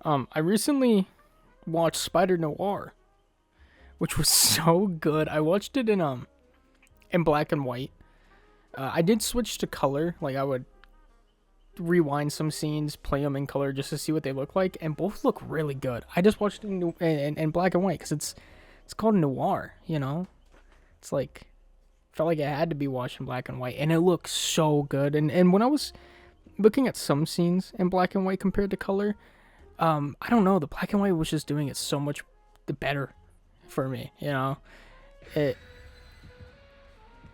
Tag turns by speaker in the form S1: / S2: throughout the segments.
S1: I recently watched Spider Noir, which was so good. I watched it in black and white. I did switch to color. Like I would rewind some scenes, play them in color just to see what they look like, and both look really good. I just watched it in black and white because it's called noir. It's like felt like it had to be watched in black and white, and it looks so good. And when I was looking at some scenes in black and white compared to color, I don't know, the black and white was just doing it so much the better for me. It.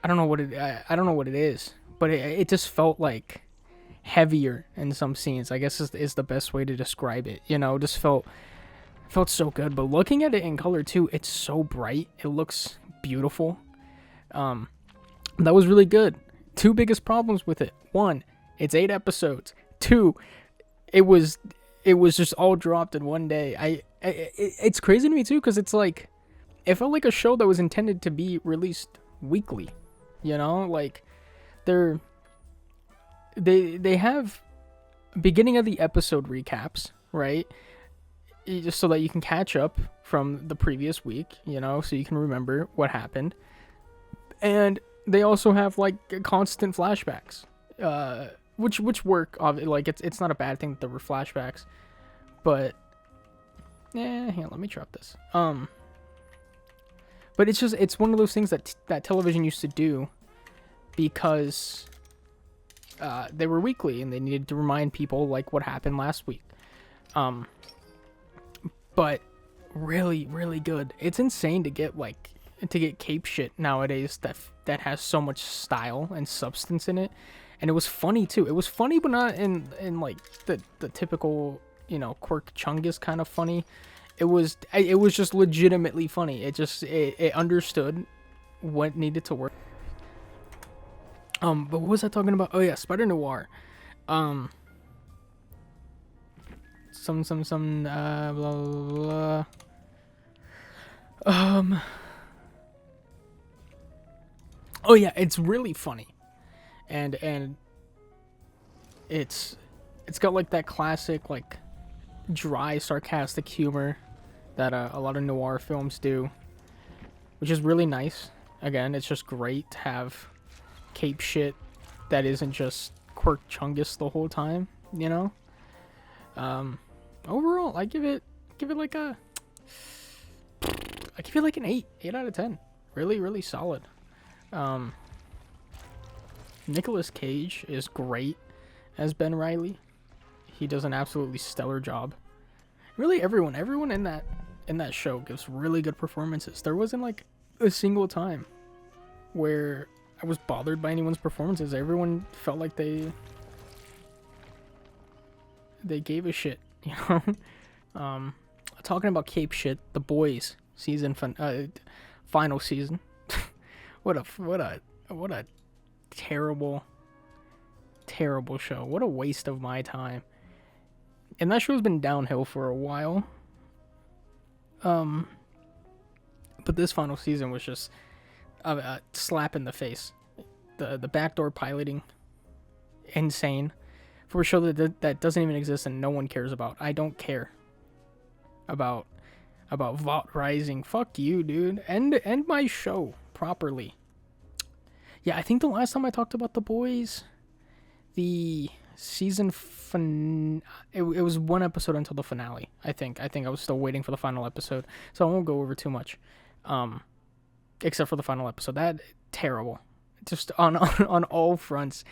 S1: I don't know what it is, but it just felt like heavier in some scenes. I guess is the best way to describe it. Just felt so good. But looking at it in color too, it's so bright. It looks beautiful. That was really good. Two biggest problems with it: one, it's 8 episodes. Two, it was just all dropped in one day. It's crazy to me too because it's like it felt like a show that was intended to be released weekly. Like they have beginning of the episode recaps, right? Just so that you can catch up from the previous week, so you can remember what happened. And they also have like constant flashbacks, which work. Like it's not a bad thing that there were flashbacks, but hang on, let me drop this. But it's one of those things that television used to do because they were weekly and they needed to remind people like what happened last week. But really, really good. It's insane to get cape shit nowadays that has so much style and substance in it. And it was funny too. It was funny, but not in like the typical, quirk chungus kind of funny. It was just legitimately funny. It understood what needed to work. But what was I talking about? Oh yeah, Spider Noir. Blah blah blah. Oh yeah, it's really funny, and it's got like that classic like dry sarcastic humor that a lot of noir films do, which is really nice. Again, it's just great to have cape shit that isn't just quirk chungus the whole time. Overall, I give it like an 8 out of 10. Really, really solid. Nicolas Cage is great as Ben Reilly. He does an absolutely stellar job. Really, everyone in that show gives really good performances. There wasn't like a single time where I was bothered by anyone's performances. Everyone felt like they gave a shit, Talking about cape shit, The Boys final season. what a terrible show. What a waste of my time. And that show's been downhill for a while. But this final season was just a slap in the face. The backdoor piloting, insane, for a show that doesn't even exist and no one cares about. I don't care about Vought Rising. Fuck you, dude. End my show properly. Yeah, I think the last time I talked about The Boys, the season it was one episode until the finale. I think I was still waiting for the final episode, so I won't go over too much. Except for the final episode. That terrible. Just on all fronts,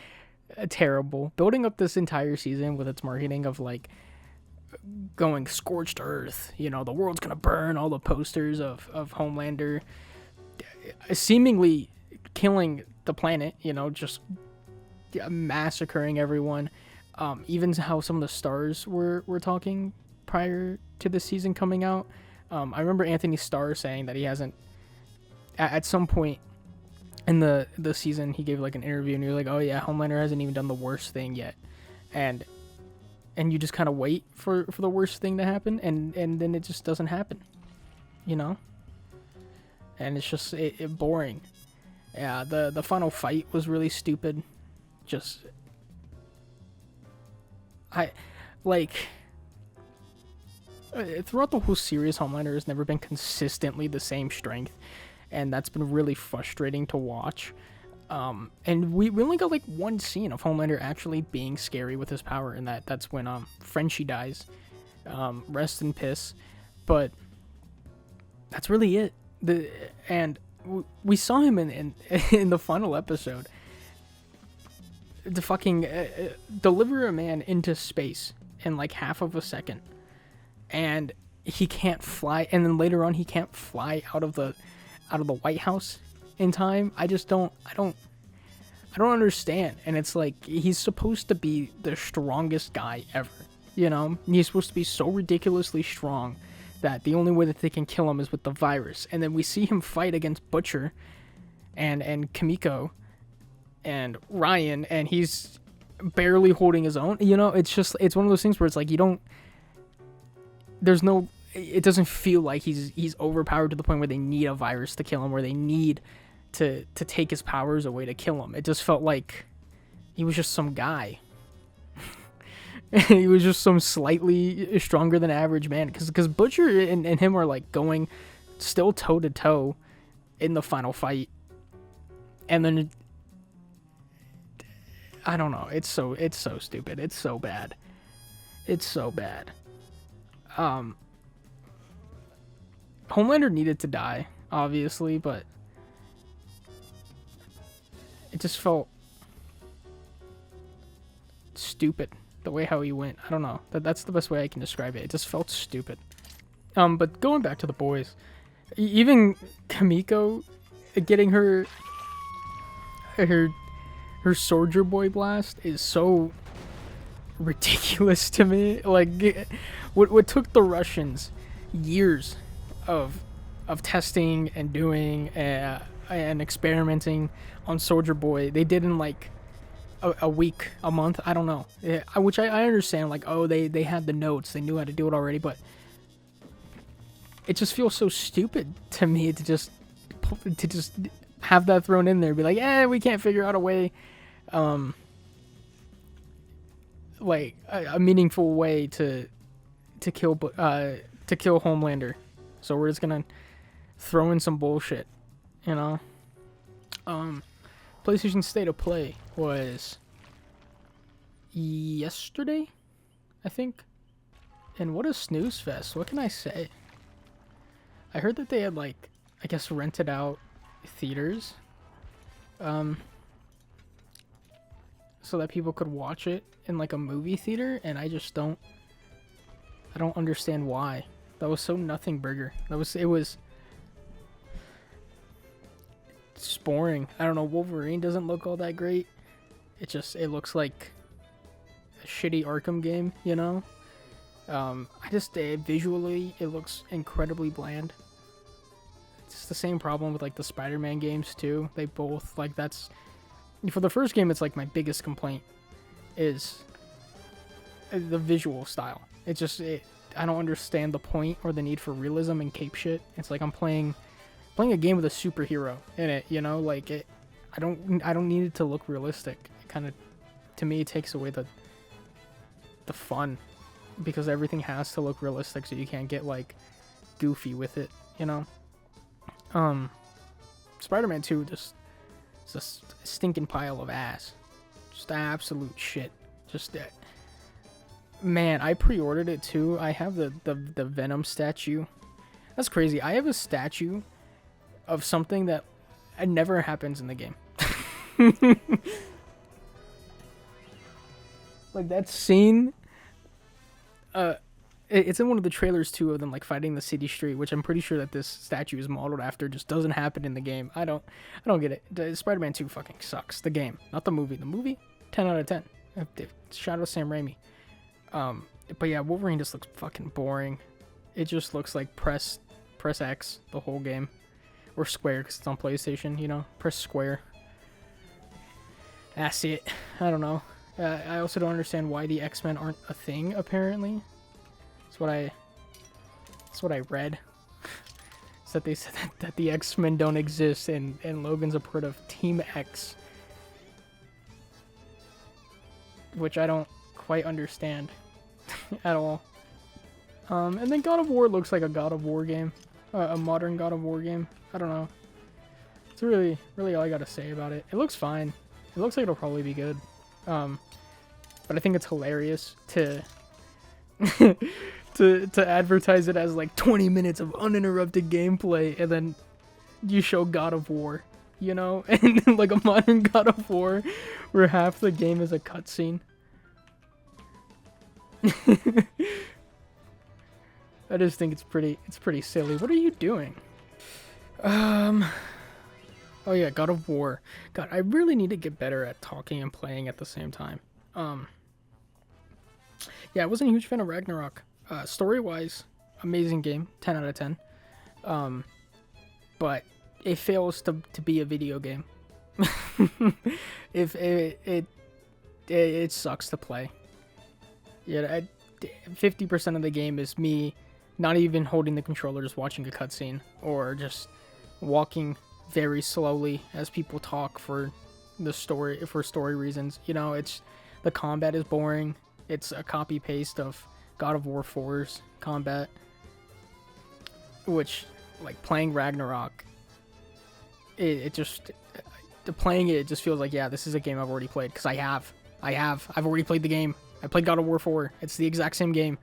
S1: terrible. Building up this entire season with its marketing of like going scorched earth, the world's gonna burn, all the posters of Homelander seemingly killing the planet, just massacring everyone. Even how some of the stars were talking prior to the season coming out. I remember Anthony Starr saying that he hasn't, at some point in the season, he gave like an interview and he was like, oh yeah, Homelander hasn't even done the worst thing yet. And you just kind of wait for the worst thing to happen, and then it just doesn't happen, and it's just it boring. Yeah, the final fight was really stupid. throughout the whole series, Homelander has never been consistently the same strength, and that's been really frustrating to watch. And we only got like one scene of Homelander actually being scary with his power, and that's when Frenchie dies. Rest in piss. But that's really it. We saw him in in the final episode to fucking deliver a man into space in like half of a second, and he can't fly. And then later on, he can't fly out of the White House in time. I don't understand. And it's like, he's supposed to be the strongest guy ever, you know? He's supposed to be so ridiculously strong that the only way that they can kill him is with the virus. And then we see him fight against Butcher and Kimiko and Ryan, and he's barely holding his own. You know, it's one of those things where it's like, it doesn't feel like he's overpowered to the point where they need a virus to kill him, where they need to take his powers away to kill him. It just felt like he was just some guy. He was just some slightly stronger than average man, because Butcher and him are like going still toe to toe in the final fight, and then I don't know, it's so stupid, it's so bad. Homelander needed to die, obviously, but it just felt stupid the way how he went. I don't know. That's the best way I can describe it. It just felt stupid. But going back to the boys, even Kimiko getting her Soldier Boy blast is so ridiculous to me. Like, what took the Russians years of testing and doing and experimenting on Soldier Boy, they did in like a week, a month, I don't know. Which I understand, like, oh, they had the notes, they knew how to do it already, but it just feels so stupid to me to just have that thrown in there, be like, we can't figure out a way, like a meaningful way to kill Homelander, so we're just gonna throw in some bullshit, you know. PlayStation State of Play was yesterday, I think. And what a snooze fest. What can I say? I heard that they had, like, I guess rented out theaters, so that people could watch it in like a movie theater, and I don't understand why. That was so nothing burger. It was just boring. I don't know, Wolverine doesn't look all that great. It looks like a shitty Arkham game, you know? Visually, it looks incredibly bland. It's the same problem with like the Spider-Man games too. They both, like, for the first game, it's like my biggest complaint is the visual style. I don't understand the point or the need for realism and cape shit. It's like I'm playing a game with a superhero in it, you know, like I don't need it to look realistic. It kind of, to me, it takes away the fun, because everything has to look realistic, so you can't get like goofy with it, you know. Spider-Man 2 just a stinking pile of ass, just absolute shit. Man, I pre-ordered it too. I have the Venom statue. That's crazy. I have a statue of something that never happens in the game. Like that scene, it's in one of the trailers too, of them like fighting the city street, which I'm pretty sure that this statue is modeled after, just doesn't happen in the game. I don't get it. Spider-Man 2 fucking sucks. The game, not the movie. The movie, 10 out of 10. Shout out Sam Raimi. But yeah, Wolverine just looks fucking boring. It just looks like press X the whole game. Or square, because it's on PlayStation, you know? Press square. That's it. I don't know. I also don't understand why the X-Men aren't a thing, apparently. That's what I read. Is that they said that the X-Men don't exist, and Logan's a part of Team X. Which I don't quite understand at all. And then God of War looks like a God of War game, a modern God of War game. I don't know. It's really all I gotta say about it. It looks fine. It looks like it'll probably be good. But I think it's hilarious to to advertise it as like 20 minutes of uninterrupted gameplay, and then you show God of War, you know, and like a modern God of War, where half the game is a cutscene. I just think it's pretty silly. What are you doing? Oh yeah, God of War. God, I really need to get better at talking and playing at the same time. Yeah, I wasn't a huge fan of Ragnarok. Story-wise, amazing game, 10 out of 10. But it fails to be a video game. If it sucks to play. Yeah, 50% of the game is me not even holding the controller, just watching a cutscene, or just walking very slowly as people talk for story reasons. You know, the combat is boring. It's a copy paste of God of War 4's combat, which, like, playing Ragnarok, it just feels like, yeah, this is a game I've already played, because I've already played the game. I played God of War 4. It's the exact same game,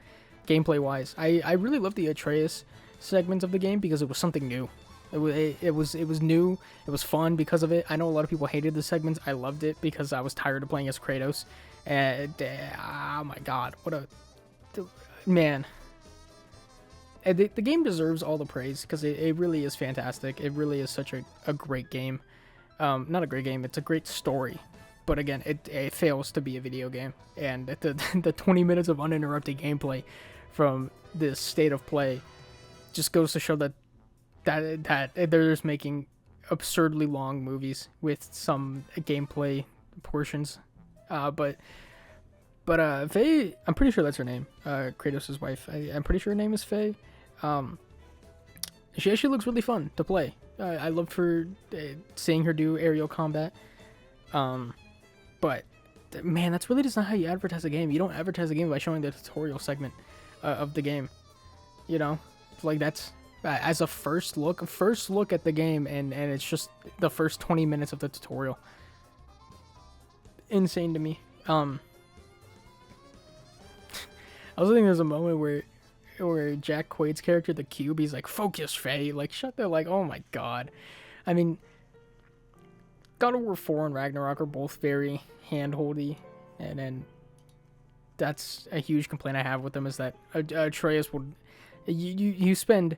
S1: gameplay wise. I really love the Atreus segments of the game because it was something new. It was new. It was fun because of it. I know a lot of people hated the segments. I loved it because I was tired of playing as Kratos. And oh my god, man. The game deserves all the praise because it really is fantastic. It really is such a great game. Not a great game. It's a great story. But again, it fails to be a video game. And the 20 minutes of uninterrupted gameplay from this state of play just goes to show that they're just making absurdly long movies with some gameplay portions. But Faye, I'm pretty sure that's her name. Kratos' wife. I'm pretty sure her name is Faye. She actually looks really fun to play. I love seeing her do aerial combat. But man, that's really just not how you advertise a game. You don't advertise a game by showing the tutorial segment of the game. You know, like that's as a first look at the game, and it's just the first 20 minutes of the tutorial. Insane to me. I also think there's a moment where Jack Quaid's character, the Cube, he's like, "Focus, Faye." Like, shut the, like, oh my god. I mean, God of War 4 and Ragnarok are both very hand-holdy, and then that's a huge complaint I have with them, is that Atreus would... You spend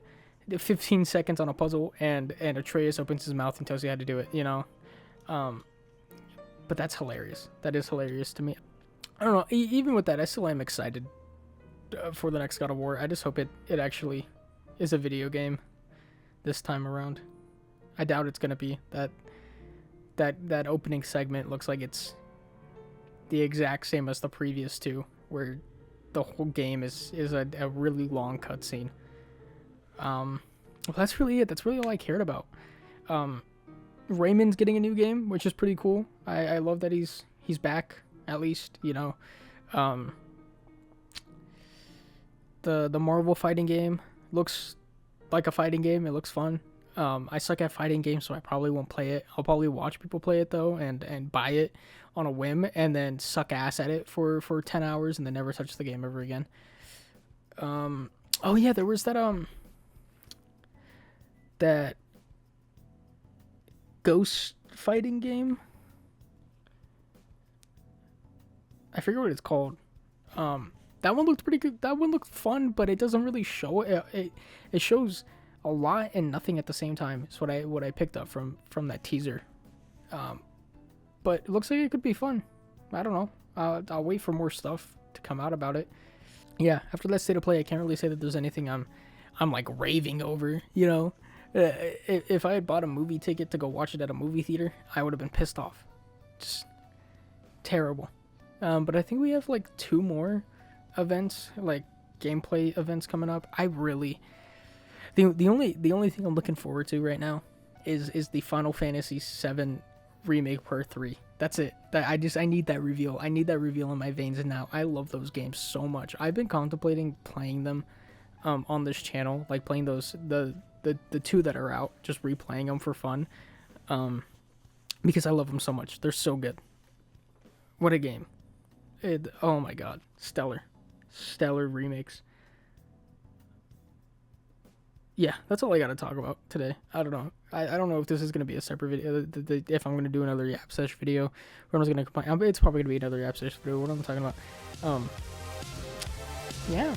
S1: 15 seconds on a puzzle, and Atreus opens his mouth and tells you how to do it, you know? But that's hilarious. That is hilarious to me. I don't know, even with that, I still am excited for the next God of War. I just hope it actually is a video game this time around. I doubt it's gonna be. That opening segment looks like it's the exact same as the previous two, where the whole game is a really long cutscene. Well, that's really it. That's really all I cared about. Raymond's getting a new game, which is pretty cool. I love that he's back, at least, you know. The Marvel fighting game looks like a fighting game. It looks fun. I suck at fighting games, so I probably won't play it. I'll probably watch people play it, though, and buy it on a whim, and then suck ass at it for 10 hours, and then never touch the game ever again. Oh yeah, there was that ghost fighting game. I forget what it's called. That one looked pretty good. That one looked fun, but it doesn't really show it. It shows a lot and nothing at the same time. Is what I picked up from that teaser. But it looks like it could be fun. I don't know. I'll wait for more stuff to come out about it. Yeah, after that state of play, I can't really say that there's anything I'm like raving over. You know, if I had bought a movie ticket to go watch it at a movie theater, I would have been pissed off. Just terrible. But I think we have like 2 more events, like gameplay events coming up. I really, the only thing I'm looking forward to right now is the Final Fantasy VII Remake Part 3. That's it. I need that reveal. I need that reveal in my veins now. I love those games so much. I've been contemplating playing them on this channel, like playing those the two that are out, just replaying them for fun, because I love them so much. They're so good. What a game! Oh my god, stellar remakes. Yeah, that's all I got to talk about today. I don't know. I don't know if this is going to be a separate video, if I'm going to do another Yap Sesh video, or I'm just going to complain. It's probably going to be another Yap Sesh video, what I'm talking about. Yeah.